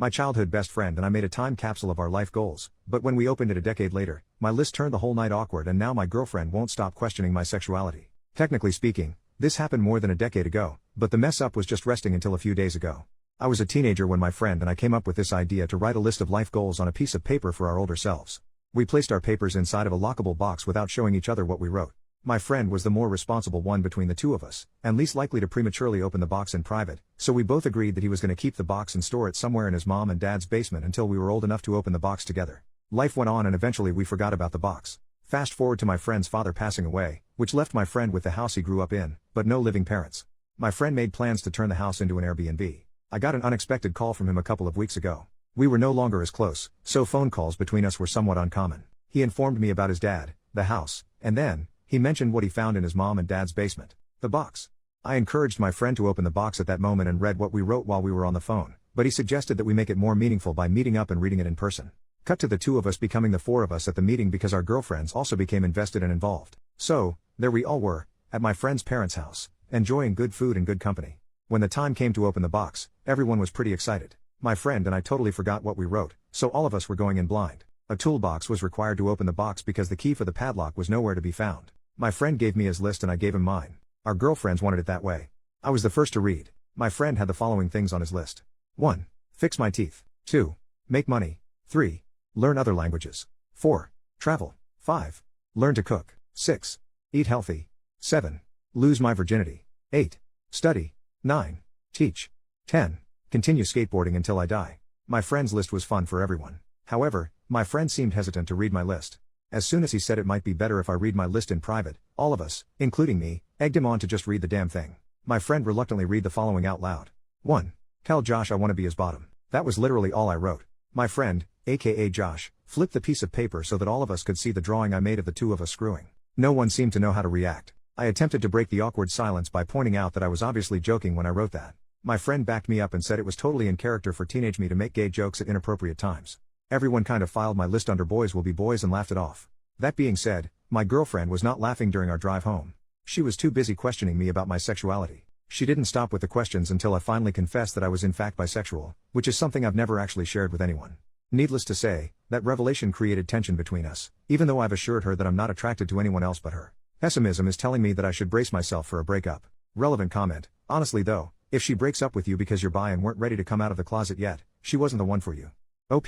My childhood best friend and I made a time capsule of our life goals, but when we opened it a decade later, my list turned the whole night awkward and now my girlfriend won't stop questioning my sexuality. Technically speaking, this happened more than a decade ago, but the mess up was just resting until a few days ago. I was a teenager when my friend and I came up with this idea to write a list of life goals on a piece of paper for our older selves. We placed our papers inside of a lockable box without showing each other what we wrote. My friend was the more responsible one between the two of us, and least likely to prematurely open the box in private, so we both agreed that he was going to keep the box and store it somewhere in his mom and dad's basement until we were old enough to open the box together. Life went on and eventually we forgot about the box. Fast forward to my friend's father passing away, which left my friend with the house he grew up in, but no living parents. My friend made plans to turn the house into an Airbnb. I got an unexpected call from him a couple of weeks ago. We were no longer as close, so phone calls between us were somewhat uncommon. He informed me about his dad, the house, and then, he mentioned what he found in his mom and dad's basement. The box. I encouraged my friend to open the box at that moment and read what we wrote while we were on the phone, but he suggested that we make it more meaningful by meeting up and reading it in person. Cut to the two of us becoming the four of us at the meeting because our girlfriends also became invested and involved. So, there we all were, at my friend's parents' house, enjoying good food and good company. When the time came to open the box, everyone was pretty excited. My friend and I totally forgot what we wrote, so all of us were going in blind. A toolbox was required to open the box because the key for the padlock was nowhere to be found. My friend gave me his list and I gave him mine. Our girlfriends wanted it that way. I was the first to read. My friend had the following things on his list. 1. Fix my teeth. 2. Make money. 3. Learn other languages. 4. Travel. 5. Learn to cook. 6. Eat healthy. 7. Lose my virginity. 8. Study. 9. Teach. 10. Continue skateboarding until I die. My friend's list was fun for everyone. However, my friend seemed hesitant to read my list. As soon as he said it might be better if I read my list in private, all of us, including me, egged him on to just read the damn thing. My friend reluctantly read the following out loud. 1. Tell Josh I want to be his bottom. That was literally all I wrote. My friend, aka Josh, flipped the piece of paper so that all of us could see the drawing I made of the two of us screwing. No one seemed to know how to react. I attempted to break the awkward silence by pointing out that I was obviously joking when I wrote that. My friend backed me up and said it was totally in character for teenage me to make gay jokes at inappropriate times. Everyone kind of filed my list under boys will be boys and laughed it off. That being said, my girlfriend was not laughing during our drive home. She was too busy questioning me about my sexuality. She didn't stop with the questions until I finally confessed that I was in fact bisexual, which is something I've never actually shared with anyone. Needless to say, that revelation created tension between us, even though I've assured her that I'm not attracted to anyone else but her. Pessimism is telling me that I should brace myself for a breakup. Relevant comment. Honestly though, if she breaks up with you because you're bi and weren't ready to come out of the closet yet, she wasn't the one for you. OP.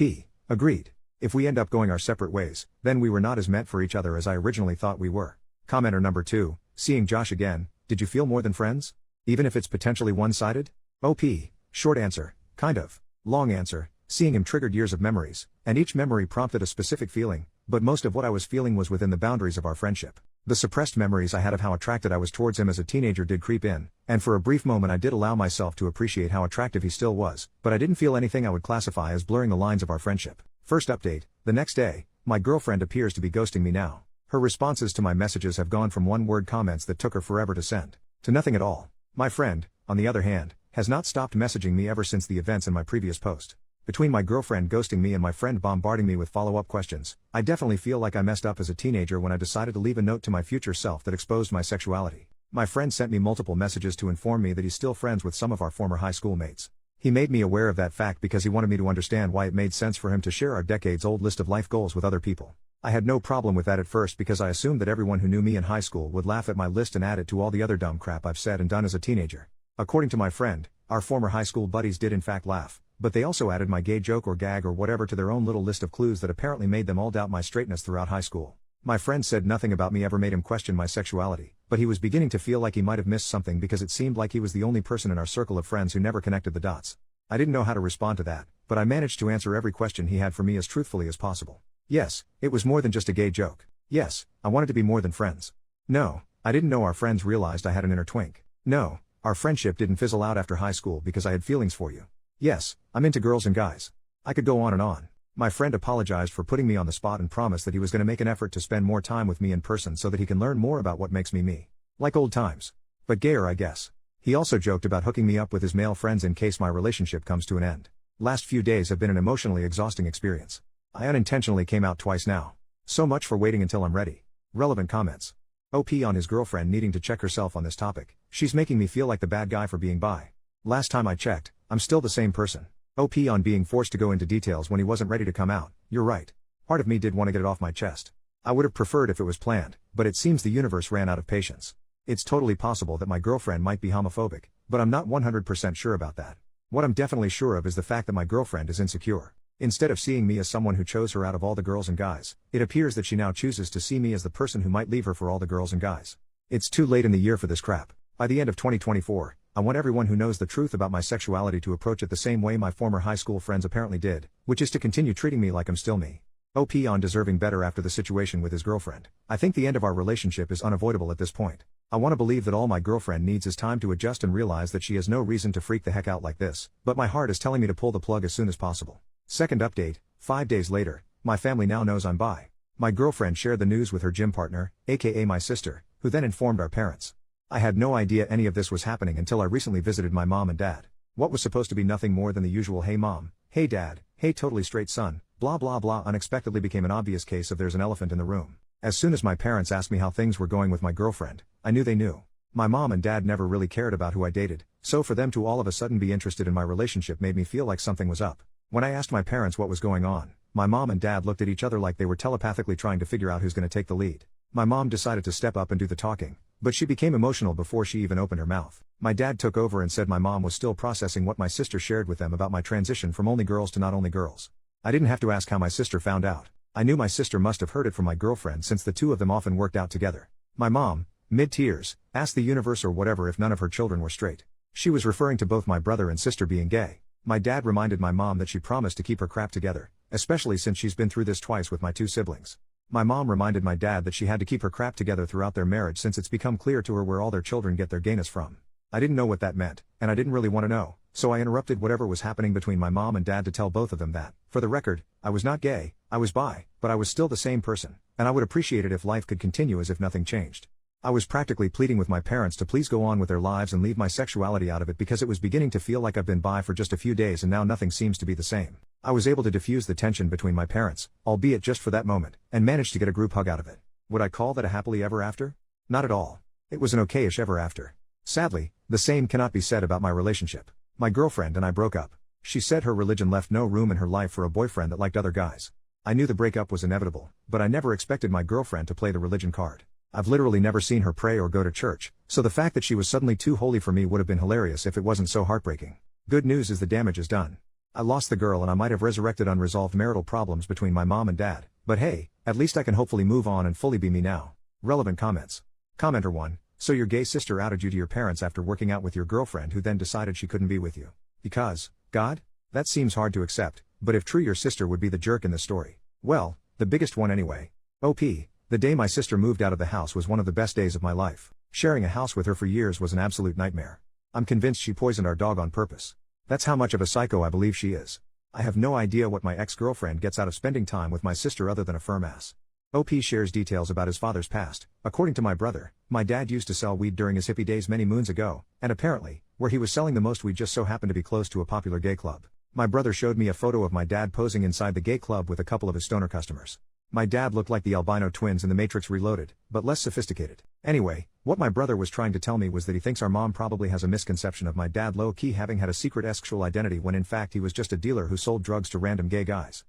Agreed. If we end up going our separate ways, then we were not as meant for each other as I originally thought we were. Commenter number 2, seeing Josh again, did you feel more than friends? Even if it's potentially one-sided? OP. Short answer, kind of. Long answer, seeing him triggered years of memories, and each memory prompted a specific feeling, but most of what I was feeling was within the boundaries of our friendship. The suppressed memories I had of how attracted I was towards him as a teenager did creep in, and for a brief moment I did allow myself to appreciate how attractive he still was, but I didn't feel anything I would classify as blurring the lines of our friendship. First update, the next day, my girlfriend appears to be ghosting me now. Her responses to my messages have gone from one-word comments that took her forever to send, to nothing at all. My friend, on the other hand, has not stopped messaging me ever since the events in my previous post. Between my girlfriend ghosting me and my friend bombarding me with follow-up questions, I definitely feel like I messed up as a teenager when I decided to leave a note to my future self that exposed my sexuality. My friend sent me multiple messages to inform me that he's still friends with some of our former high school mates. He made me aware of that fact because he wanted me to understand why it made sense for him to share our decades-old list of life goals with other people. I had no problem with that at first because I assumed that everyone who knew me in high school would laugh at my list and add it to all the other dumb crap I've said and done as a teenager. According to my friend, our former high school buddies did in fact laugh, but they also added my gay joke or gag or whatever to their own little list of clues that apparently made them all doubt my straightness throughout high school. My friend said nothing about me ever made him question my sexuality, but he was beginning to feel like he might have missed something because it seemed like he was the only person in our circle of friends who never connected the dots. I didn't know how to respond to that, but I managed to answer every question he had for me as truthfully as possible. Yes, it was more than just a gay joke. Yes, I wanted to be more than friends. No, I didn't know our friends realized I had an inner twink. No, our friendship didn't fizzle out after high school because I had feelings for you. Yes, I'm into girls and guys. I could go on and on. My friend apologized for putting me on the spot and promised that he was going to make an effort to spend more time with me in person so that he can learn more about what makes me me. Like old times. But gayer, I guess. He also joked about hooking me up with his male friends in case my relationship comes to an end. Last few days have been an emotionally exhausting experience. I unintentionally came out twice now. So much for waiting until I'm ready. Relevant comments. OP on his girlfriend needing to check herself on this topic. She's making me feel like the bad guy for being bi. Last time I checked, I'm still the same person. OP on being forced to go into details when he wasn't ready to come out. You're right. Part of me did want to get it off my chest. I would have preferred if it was planned, but it seems the universe ran out of patience. It's totally possible that my girlfriend might be homophobic, but I'm not 100% sure about that. What I'm definitely sure of is the fact that my girlfriend is insecure. Instead of seeing me as someone who chose her out of all the girls and guys, it appears that she now chooses to see me as the person who might leave her for all the girls and guys. It's too late in the year for this crap. By the end of 2024, I want everyone who knows the truth about my sexuality to approach it the same way my former high school friends apparently did, which is to continue treating me like I'm still me. OP on deserving better after the situation with his girlfriend. I think the end of our relationship is unavoidable at this point. I want to believe that all my girlfriend needs is time to adjust and realize that she has no reason to freak the heck out like this, but my heart is telling me to pull the plug as soon as possible. Second update, 5 days later, my family now knows I'm bi. My girlfriend shared the news with her gym partner, aka my sister, who then informed our parents. I had no idea any of this was happening until I recently visited my mom and dad. What was supposed to be nothing more than the usual hey mom, hey dad, hey totally straight son, blah blah blah unexpectedly became an obvious case of there's an elephant in the room. As soon as my parents asked me how things were going with my girlfriend, I knew they knew. My mom and dad never really cared about who I dated, so for them to all of a sudden be interested in my relationship made me feel like something was up. When I asked my parents what was going on, my mom and dad looked at each other like they were telepathically trying to figure out who's going to take the lead. My mom decided to step up and do the talking, but she became emotional before she even opened her mouth. My dad took over and said my mom was still processing what my sister shared with them about my transition from only girls to not only girls. I didn't have to ask how my sister found out. I knew my sister must have heard it from my girlfriend since the two of them often worked out together. My mom, mid-tears, asked the universe or whatever if none of her children were straight. She was referring to both my brother and sister being gay. My dad reminded my mom that she promised to keep her crap together, especially since she's been through this twice with my two siblings. My mom reminded my dad that she had to keep her crap together throughout their marriage since it's become clear to her where all their children get their gayness from. I didn't know what that meant, and I didn't really want to know, so I interrupted whatever was happening between my mom and dad to tell both of them that, for the record, I was not gay, I was bi, but I was still the same person, and I would appreciate it if life could continue as if nothing changed. I was practically pleading with my parents to please go on with their lives and leave my sexuality out of it because it was beginning to feel like I've been bi for just a few days and now nothing seems to be the same. I was able to diffuse the tension between my parents, albeit just for that moment, and managed to get a group hug out of it. Would I call that a happily ever after? Not at all. It was an okayish ever after. Sadly, the same cannot be said about my relationship. My girlfriend and I broke up. She said her religion left no room in her life for a boyfriend that liked other guys. I knew the breakup was inevitable, but I never expected my girlfriend to play the religion card. I've literally never seen her pray or go to church, so the fact that she was suddenly too holy for me would have been hilarious if it wasn't so heartbreaking. Good news is the damage is done. I lost the girl and I might have resurrected unresolved marital problems between my mom and dad, but hey, at least I can hopefully move on and fully be me now. Relevant comments. Commenter 1. So your gay sister outed you to your parents after working out with your girlfriend who then decided she couldn't be with you. Because, God? That seems hard to accept, but if true your sister would be the jerk in the story. Well, the biggest one anyway. OP. The day my sister moved out of the house was one of the best days of my life. Sharing a house with her for years was an absolute nightmare. I'm convinced she poisoned our dog on purpose. That's how much of a psycho I believe she is. I have no idea what my ex-girlfriend gets out of spending time with my sister other than a firm ass. OP shares details about his father's past. According to my brother, my dad used to sell weed during his hippie days many moons ago, and apparently, where he was selling the most weed just so happened to be close to a popular gay club. My brother showed me a photo of my dad posing inside the gay club with a couple of his stoner customers. My dad looked like the albino twins in The Matrix Reloaded, but less sophisticated. Anyway, what my brother was trying to tell me was that he thinks our mom probably has a misconception of my dad low-key having had a secret sexual identity when in fact he was just a dealer who sold drugs to random gay guys.